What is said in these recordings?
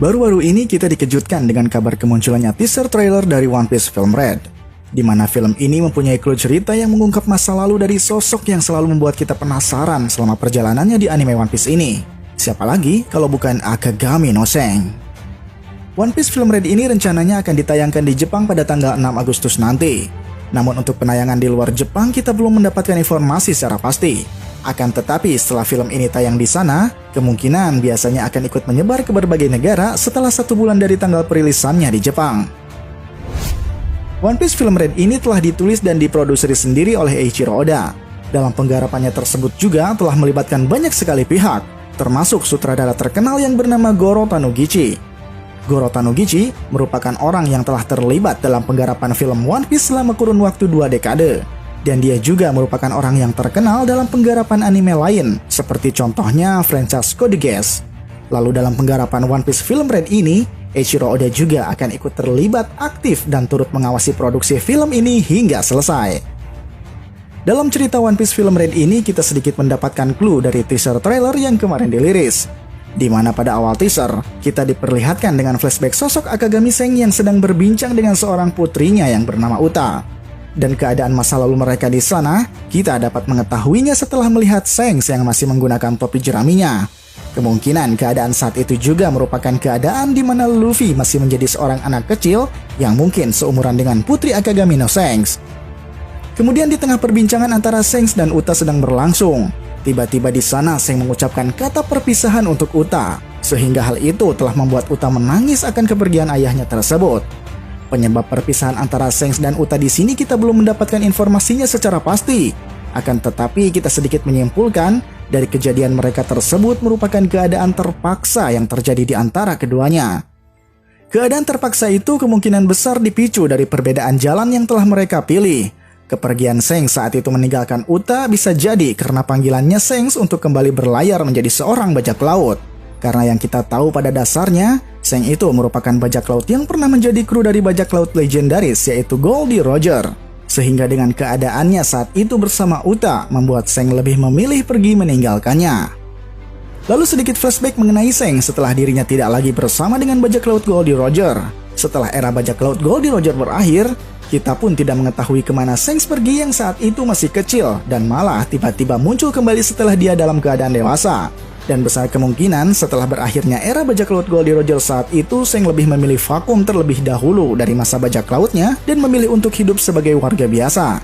Baru-baru ini kita dikejutkan dengan kabar kemunculannya teaser trailer dari One Piece Film Red, di mana film ini mempunyai clue cerita yang mengungkap masa lalu dari sosok yang selalu membuat kita penasaran selama perjalanannya di anime One Piece ini. Siapa lagi kalau bukan Akagami no Seng. One Piece Film Red ini rencananya akan ditayangkan di Jepang pada tanggal 6 Agustus nanti. Namun untuk penayangan di luar Jepang kita belum mendapatkan informasi secara pasti. Akan tetapi setelah film ini tayang di sana, kemungkinan biasanya akan ikut menyebar ke berbagai negara setelah 1 bulan dari tanggal perilisannya di Jepang. One Piece Film Red ini telah ditulis dan diproduksi sendiri oleh Eiichiro Oda. Dalam penggarapannya tersebut juga telah melibatkan banyak sekali pihak, termasuk sutradara terkenal yang bernama Goro Taniguchi. Goro Taniguchi merupakan orang yang telah terlibat dalam penggarapan film One Piece selama kurun waktu 2 dekade. Dan dia juga merupakan orang yang terkenal dalam penggarapan anime lain, seperti contohnya franchise Code Geass. Lalu dalam penggarapan One Piece Film Red ini, Eiichiro Oda juga akan ikut terlibat aktif dan turut mengawasi produksi film ini hingga selesai. Dalam cerita One Piece Film Red ini, kita sedikit mendapatkan clue dari teaser trailer yang kemarin dirilis, di mana pada awal teaser, kita diperlihatkan dengan flashback sosok Akagami Seng yang sedang berbincang dengan seorang putrinya yang bernama Uta. Dan keadaan masa lalu mereka di sana, kita dapat mengetahuinya setelah melihat Seng yang masih menggunakan topi jeraminya. Kemungkinan keadaan saat itu juga merupakan keadaan di mana Luffy masih menjadi seorang anak kecil yang mungkin seumuran dengan putri Akagami no Shanks. Kemudian di tengah perbincangan antara Shanks dan Uta sedang berlangsung, tiba-tiba di sana Seng mengucapkan kata perpisahan untuk Uta, sehingga hal itu telah membuat Uta menangis akan kepergian ayahnya tersebut. Penyebab perpisahan antara Shanks dan Uta di sini kita belum mendapatkan informasinya secara pasti. Akan tetapi kita sedikit menyimpulkan dari kejadian mereka tersebut merupakan keadaan terpaksa yang terjadi di antara keduanya. Keadaan terpaksa itu kemungkinan besar dipicu dari perbedaan jalan yang telah mereka pilih. Kepergian Shanks saat itu meninggalkan Uta bisa jadi karena panggilannya Shanks untuk kembali berlayar menjadi seorang bajak laut. Karena yang kita tahu pada dasarnya, Seng itu merupakan bajak laut yang pernah menjadi kru dari bajak laut legendaris yaitu Goldie Roger. Sehingga dengan keadaannya saat itu bersama Uta membuat Seng lebih memilih pergi meninggalkannya. Lalu sedikit flashback mengenai Seng setelah dirinya tidak lagi bersama dengan bajak laut Goldie Roger. Setelah era bajak laut Goldie Roger berakhir, kita pun tidak mengetahui kemana Seng pergi yang saat itu masih kecil dan malah tiba-tiba muncul kembali setelah dia dalam keadaan dewasa. Dan besar kemungkinan setelah berakhirnya era bajak laut Goldie Roger saat itu, Seng lebih memilih vakum terlebih dahulu dari masa bajak lautnya dan memilih untuk hidup sebagai warga biasa.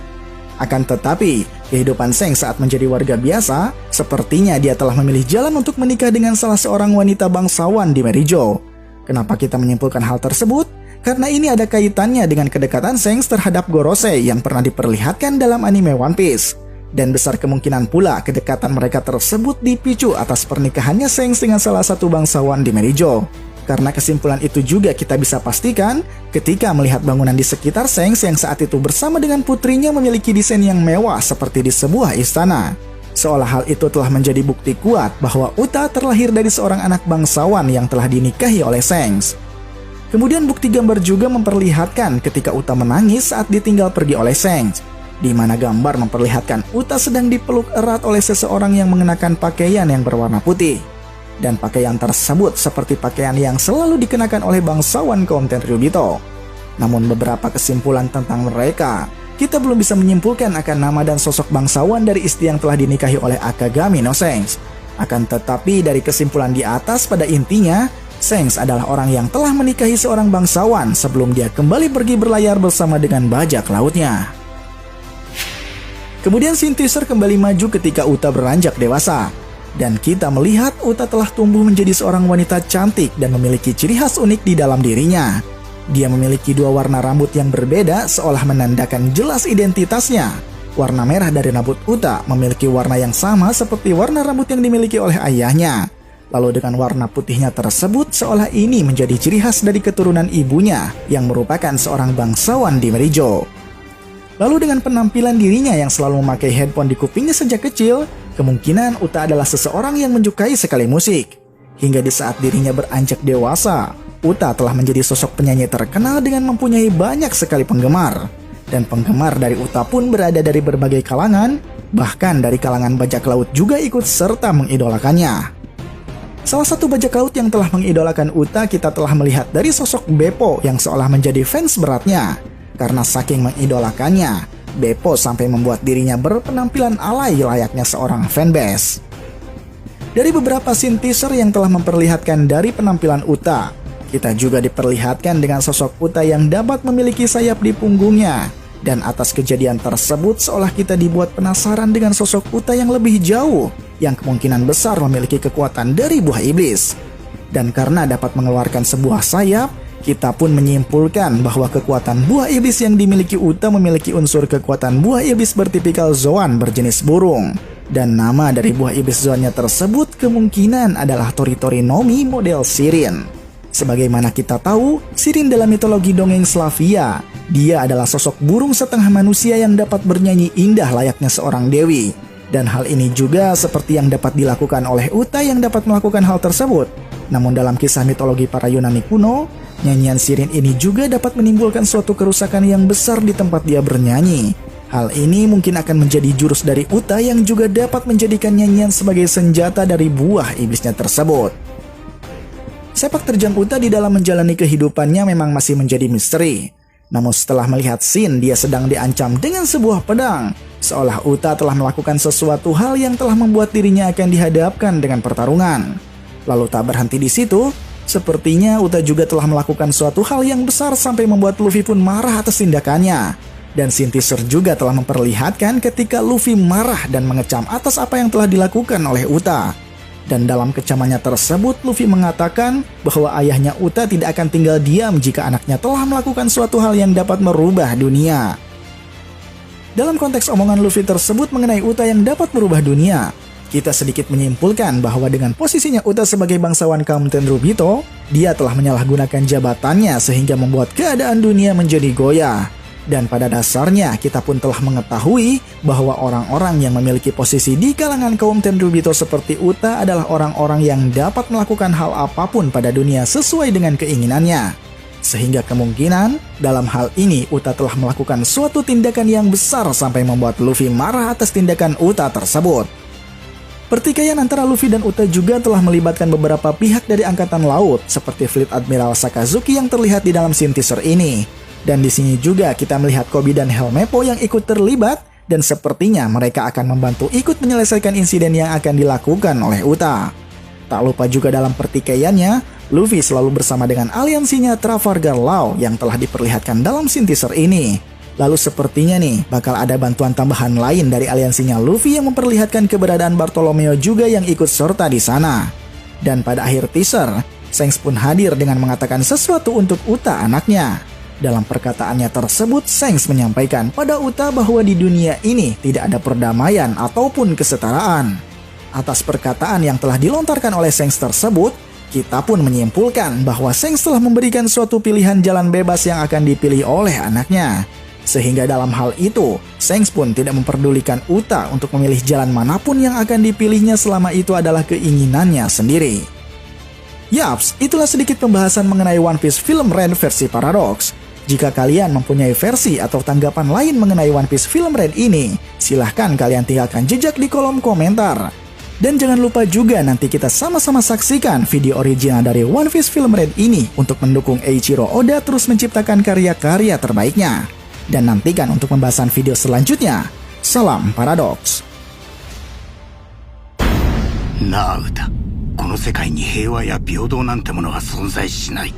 Akan tetapi, kehidupan Seng saat menjadi warga biasa, sepertinya dia telah memilih jalan untuk menikah dengan salah seorang wanita bangsawan di Merijo. Kenapa kita menyimpulkan hal tersebut? Karena ini ada kaitannya dengan kedekatan Seng terhadap Gorosei yang pernah diperlihatkan dalam anime One Piece. Dan besar kemungkinan pula kedekatan mereka tersebut dipicu atas pernikahannya Shanks dengan salah satu bangsawan di Merijo. Karena kesimpulan itu juga kita bisa pastikan ketika melihat bangunan di sekitar Shanks yang saat itu bersama dengan putrinya memiliki desain yang mewah seperti di sebuah istana. Seolah hal itu telah menjadi bukti kuat bahwa Uta terlahir dari seorang anak bangsawan yang telah dinikahi oleh Shanks. Kemudian bukti gambar juga memperlihatkan ketika Uta menangis saat ditinggal pergi oleh Shanks, di mana gambar memperlihatkan Uta sedang dipeluk erat oleh seseorang yang mengenakan pakaian yang berwarna putih. Dan pakaian tersebut seperti pakaian yang selalu dikenakan oleh bangsawan kaum Tenryubito. Namun beberapa kesimpulan tentang mereka, kita belum bisa menyimpulkan akan nama dan sosok bangsawan dari istri yang telah dinikahi oleh Akagami no Shanks. Akan tetapi dari kesimpulan di atas pada intinya, Shanks adalah orang yang telah menikahi seorang bangsawan sebelum dia kembali pergi berlayar bersama dengan bajak lautnya. Kemudian scene teaser kembali maju ketika Uta beranjak dewasa. Dan kita melihat Uta telah tumbuh menjadi seorang wanita cantik dan memiliki ciri khas unik di dalam dirinya. Dia memiliki 2 warna rambut yang berbeda seolah menandakan jelas identitasnya. Warna merah dari rambut Uta memiliki warna yang sama seperti warna rambut yang dimiliki oleh ayahnya. Lalu dengan warna putihnya tersebut seolah ini menjadi ciri khas dari keturunan ibunya yang merupakan seorang bangsawan di Merijo. Lalu dengan penampilan dirinya yang selalu memakai headphone di kupingnya sejak kecil, kemungkinan Uta adalah seseorang yang menyukai sekali musik. Hingga di saat dirinya beranjak dewasa, Uta telah menjadi sosok penyanyi terkenal dengan mempunyai banyak sekali penggemar. Dan penggemar dari Uta pun berada dari berbagai kalangan, bahkan dari kalangan bajak laut juga ikut serta mengidolakannya. Salah satu bajak laut yang telah mengidolakan Uta kita telah melihat dari sosok Beppo yang seolah menjadi fans beratnya. Karena saking mengidolakannya, Beppo sampai membuat dirinya berpenampilan alay layaknya seorang fanbase. Dari beberapa scene teaser yang telah memperlihatkan dari penampilan Uta, kita juga diperlihatkan dengan sosok Uta yang dapat memiliki sayap di punggungnya. Dan atas kejadian tersebut seolah kita dibuat penasaran dengan sosok Uta yang lebih jauh, yang kemungkinan besar memiliki kekuatan dari buah iblis. Dan karena dapat mengeluarkan sebuah sayap, kita pun menyimpulkan bahwa kekuatan buah iblis yang dimiliki Uta memiliki unsur kekuatan buah iblis bertipikal Zoan berjenis burung. Dan nama dari buah iblis Zoannya tersebut kemungkinan adalah Tori-Tori Nomi model Sirin. Sebagaimana kita tahu, Sirin dalam mitologi dongeng Slavia, dia adalah sosok burung setengah manusia yang dapat bernyanyi indah layaknya seorang dewi. Dan hal ini juga seperti yang dapat dilakukan oleh Uta yang dapat melakukan hal tersebut. Namun dalam kisah mitologi para Yunani kuno, nyanyian Sirin ini juga dapat menimbulkan suatu kerusakan yang besar di tempat dia bernyanyi. Hal ini mungkin akan menjadi jurus dari Uta yang juga dapat menjadikan nyanyian sebagai senjata dari buah iblisnya tersebut. Sepak terjang Uta di dalam menjalani kehidupannya memang masih menjadi misteri. Namun setelah melihat scene dia sedang diancam dengan sebuah pedang, seolah Uta telah melakukan sesuatu hal yang telah membuat dirinya akan dihadapkan dengan pertarungan. Lalu tak berhenti di situ, sepertinya Uta juga telah melakukan suatu hal yang besar sampai membuat Luffy pun marah atas tindakannya. Dan scene teaser juga telah memperlihatkan ketika Luffy marah dan mengecam atas apa yang telah dilakukan oleh Uta. Dan dalam kecamannya tersebut, Luffy mengatakan bahwa ayahnya Uta tidak akan tinggal diam jika anaknya telah melakukan suatu hal yang dapat merubah dunia. Dalam konteks omongan Luffy tersebut mengenai Uta yang dapat merubah dunia, kita sedikit menyimpulkan bahwa dengan posisinya Uta sebagai bangsawan kaum Tenryubito, dia telah menyalahgunakan jabatannya sehingga membuat keadaan dunia menjadi goyah. Dan pada dasarnya kita pun telah mengetahui bahwa orang-orang yang memiliki posisi di kalangan kaum Tenryubito seperti Uta adalah orang-orang yang dapat melakukan hal apapun pada dunia sesuai dengan keinginannya. Sehingga kemungkinan dalam hal ini Uta telah melakukan suatu tindakan yang besar sampai membuat Luffy marah atas tindakan Uta tersebut. Pertikaian antara Luffy dan Uta juga telah melibatkan beberapa pihak dari angkatan laut seperti Fleet Admiral Sakazuki yang terlihat di dalam scene teaser ini. Dan di sini juga kita melihat Koby dan Helmeppo yang ikut terlibat dan sepertinya mereka akan membantu ikut menyelesaikan insiden yang akan dilakukan oleh Uta. Tak lupa juga dalam pertikaiannya, Luffy selalu bersama dengan aliansinya Trafalgar Law yang telah diperlihatkan dalam scene teaser ini. Lalu sepertinya nih bakal ada bantuan tambahan lain dari aliansinya Luffy yang memperlihatkan keberadaan Bartolomeo juga yang ikut serta di sana. Dan pada akhir teaser, Shanks pun hadir dengan mengatakan sesuatu untuk Uta anaknya. Dalam perkataannya tersebut, Shanks menyampaikan pada Uta bahwa di dunia ini tidak ada perdamaian ataupun kesetaraan. Atas perkataan yang telah dilontarkan oleh Shanks tersebut, kita pun menyimpulkan bahwa Shanks telah memberikan suatu pilihan jalan bebas yang akan dipilih oleh anaknya. Sehingga dalam hal itu, Shanks pun tidak memperdulikan Uta untuk memilih jalan manapun yang akan dipilihnya selama itu adalah keinginannya sendiri. Yaps, itulah sedikit pembahasan mengenai One Piece Film Red versi Paradox. Jika kalian mempunyai versi atau tanggapan lain mengenai One Piece Film Red ini, silahkan kalian tinggalkan jejak di kolom komentar. Dan jangan lupa juga nanti kita sama-sama saksikan video original dari One Piece Film Red ini untuk mendukung Eiichiro Oda terus menciptakan karya-karya terbaiknya. Dan nantikan untuk pembahasan video selanjutnya. Salam Paradox. なあ、歌。この世界に平和や平等なんてものは存在しない。